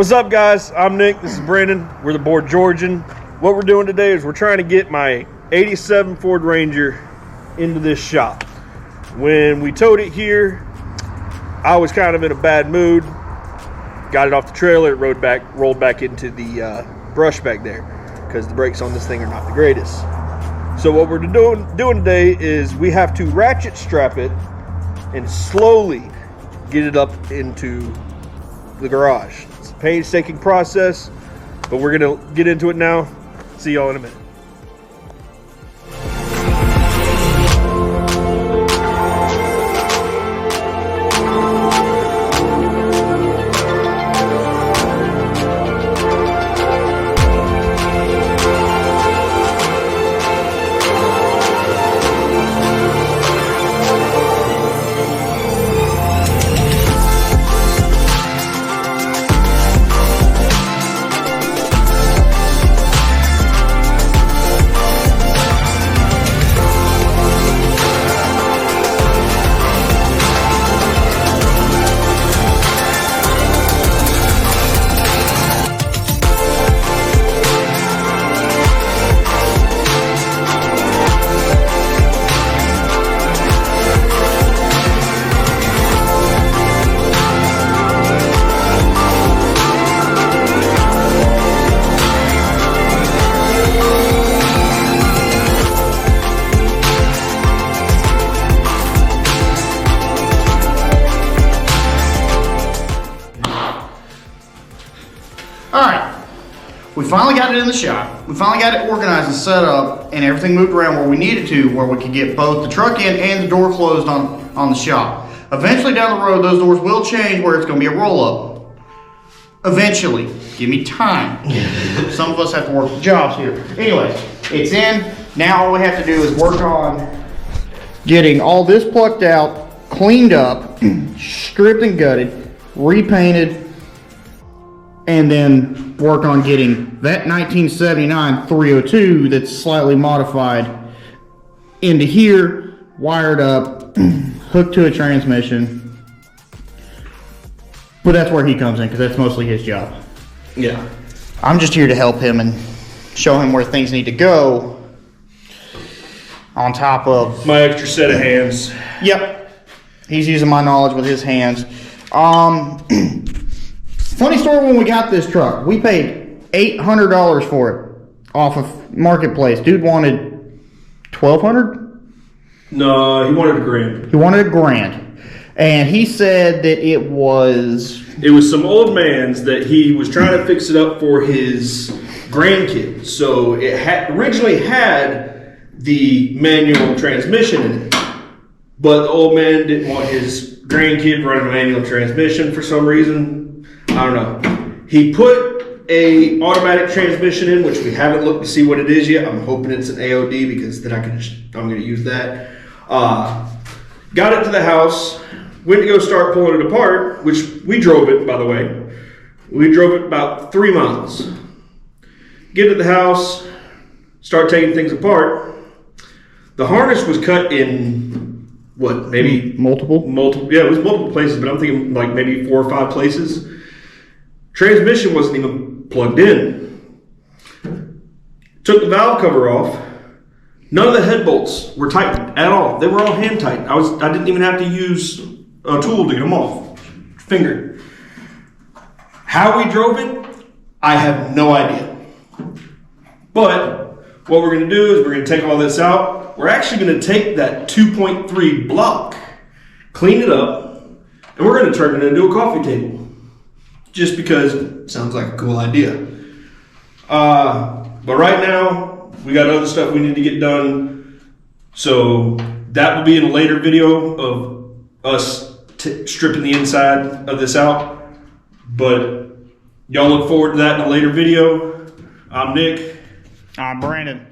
What's up, guys? I'm Nick. This is Brandon. We're the Bored Georgian. What we're doing today is we're trying to get my 87 Ford Ranger into this shop. When we towed it here, I was kind of in a bad mood. Got it off the trailer, it rolled back into the brush back there because the brakes on this thing are not the greatest. So what we're doing today is we have to ratchet strap it and slowly get it up into the garage. It's a painstaking process, but we're gonna get into it now. See y'all in a minute. Alright, we finally got it in the shop. We finally got it organized and set up and everything moved around where we needed to, where we could get both the truck in and the door closed on the shop. Eventually down the road, those doors will change where it's going to be a roll-up. Eventually. Give me time. Some of us have to work jobs here. Anyways, it's in. Now all we have to do is work on getting all this plucked out, cleaned up, stripped and gutted, repainted, and then work on getting that 1979 302 that's slightly modified into here, wired up, hooked to a transmission. But that's where he comes in, because that's mostly his job. Yeah. I'm just here to help him and show him where things need to go on top of My extra set of hands. Yep. He's using my knowledge with his hands. Funny story, when we got this truck, we paid $800 for it off of Marketplace. Dude wanted $1,200? No, he wanted $1,000. He wanted $1,000. And he said that it was some old man's that he was trying to fix it up for his grandkid. So it originally had the manual transmission in it. But the old man didn't want his grandkid running a manual transmission for some reason. I don't know. He put a automatic transmission in, which we haven't looked to see what it is yet. I'm hoping it's an AOD because then I'm going to use that. Got it to the house. Went to go start pulling it apart, which we drove it, by the way. We drove it about 3 miles. Get to the house, start taking things apart. The harness was cut in, what, maybe multiple? Yeah, it was multiple places, but I'm thinking like maybe 4 or 5 places. Transmission wasn't even plugged in. Took the valve cover off. None of the head bolts were tightened at all. They were all hand tightened. I didn't even have to use a tool to get them off. Finger. How we drove it, I have no idea. But what we're going to do is we're going to take all this out. We're actually going to take that 2.3 block, clean it up, and we're going to turn it into a coffee table. Just because it sounds like a cool idea. But right now, we got other stuff we need to get done. So that will be in a later video of us stripping the inside of this out. But y'all look forward to that in a later video. I'm Nick. I'm Brandon.